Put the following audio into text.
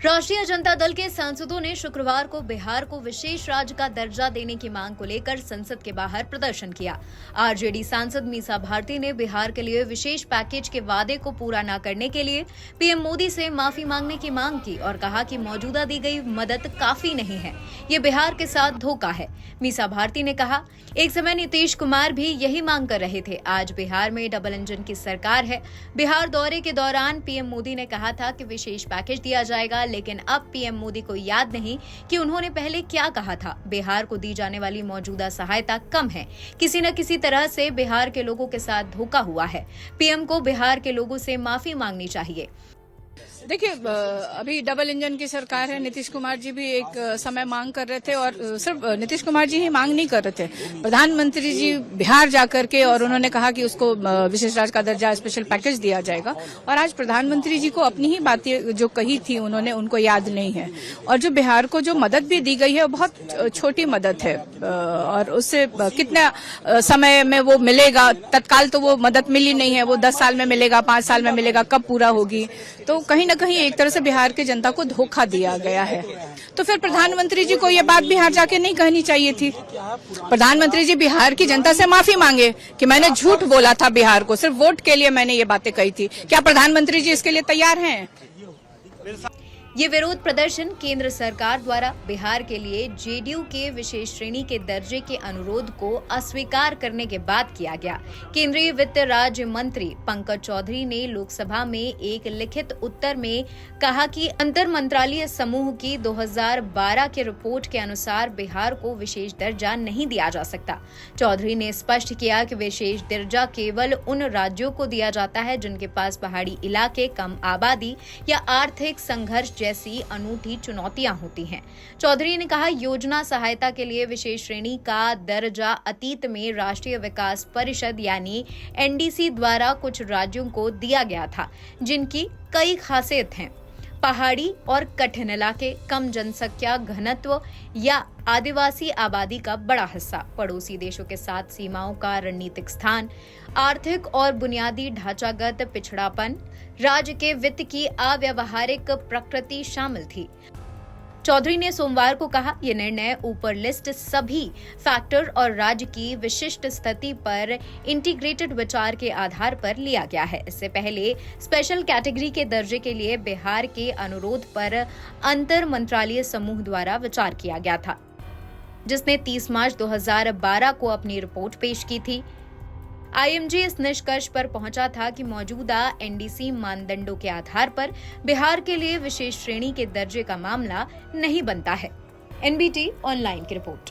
राष्ट्रीय जनता दल के सांसदों ने शुक्रवार को बिहार को विशेष राज्य का दर्जा देने की मांग को लेकर संसद के बाहर प्रदर्शन किया। आरजेडी सांसद मीसा भारती ने बिहार के लिए विशेष पैकेज के वादे को पूरा न करने के लिए पीएम मोदी से माफी मांगने की मांग की और कहा कि मौजूदा दी गई मदद काफी नहीं है, ये बिहार के साथ धोखा है। मीसा भारती ने कहा, एक समय नीतीश कुमार भी यही मांग कर रहे थे। आज बिहार में डबल इंजन की सरकार है। बिहार दौरे के दौरान पीएम मोदी ने कहा था कि विशेष पैकेज दिया जाएगा, लेकिन अब पीएम मोदी को याद नहीं कि उन्होंने पहले क्या कहा था। बिहार को दी जाने वाली मौजूदा सहायता कम है। किसी न किसी तरह से बिहार के लोगों के साथ धोखा हुआ है। पीएम को बिहार के लोगों से माफी मांगनी चाहिए। देखिए, अभी डबल इंजन की सरकार है। नीतीश कुमार जी भी एक समय मांग कर रहे थे और सिर्फ नीतीश कुमार जी ही मांग नहीं कर रहे थे। प्रधानमंत्री जी बिहार जाकर के और उन्होंने कहा कि उसको विशेष राज्य का दर्जा, स्पेशल पैकेज दिया जाएगा। और आज प्रधानमंत्री जी को अपनी ही बातें जो कही थी उन्होंने, उनको याद नहीं है। और जो बिहार को जो मदद भी दी गई है वो बहुत छोटी मदद है और उससे कितना समय में वो मिलेगा, तत्काल तो वो मदद मिली नहीं है। वो 10 साल में मिलेगा, 5 साल में मिलेगा, कब पूरा होगी। तो कहीं न कहीं एक तरह से बिहार की जनता को धोखा दिया गया है। तो फिर प्रधानमंत्री जी को ये बात बिहार जाके नहीं कहनी चाहिए थी। प्रधानमंत्री जी बिहार की जनता से माफी मांगे कि मैंने झूठ बोला था बिहार को, सिर्फ वोट के लिए मैंने ये बातें कही थी। क्या प्रधानमंत्री जी इसके लिए तैयार हैं? ये विरोध प्रदर्शन केंद्र सरकार द्वारा बिहार के लिए जेडीयू के विशेष श्रेणी के दर्जे के अनुरोध को अस्वीकार करने के बाद किया गया। केंद्रीय वित्त राज्य मंत्री पंकज चौधरी ने लोकसभा में एक लिखित उत्तर में कहा कि अंतर मंत्रालय समूह की 2012 के रिपोर्ट के अनुसार बिहार को विशेष दर्जा नहीं दिया जा सकता। चौधरी ने स्पष्ट किया कि विशेष दर्जा केवल उन राज्यों को दिया जाता है जिनके पास पहाड़ी इलाके, कम आबादी या आर्थिक संघर्ष जैसी अनूठी चुनौतियां होती हैं। चौधरी ने कहा, योजना सहायता के लिए विशेष श्रेणी का दर्जा अतीत में राष्ट्रीय विकास परिषद यानी एनडीसी द्वारा कुछ राज्यों को दिया गया था, जिनकी कई खासियत हैं। पहाड़ी और कठिन इलाके, कम जनसंख्या घनत्व या आदिवासी आबादी का बड़ा हिस्सा, पड़ोसी देशों के साथ सीमाओं का रणनीतिक स्थान, आर्थिक और बुनियादी ढांचागत पिछड़ापन, राज्य के वित्त की अव्यावहारिक प्रकृति शामिल थी। चौधरी ने सोमवार को कहा, यह निर्णय ऊपर लिस्ट सभी फैक्टर और राज्य की विशिष्ट स्थिति पर इंटीग्रेटेड विचार के आधार पर लिया गया है। इससे पहले स्पेशल कैटेगरी के दर्जे के लिए बिहार के अनुरोध पर अंतर मंत्रालय समूह द्वारा विचार किया गया था, जिसने 30 मार्च 2012 को अपनी रिपोर्ट पेश की थी। आईएमजे इस निष्कर्ष पर पहुंचा था कि मौजूदा एनडीसी मानदंडों के आधार पर बिहार के लिए विशेष श्रेणी के दर्जे का मामला नहीं बनता है। एनबीटी ऑनलाइन की रिपोर्ट।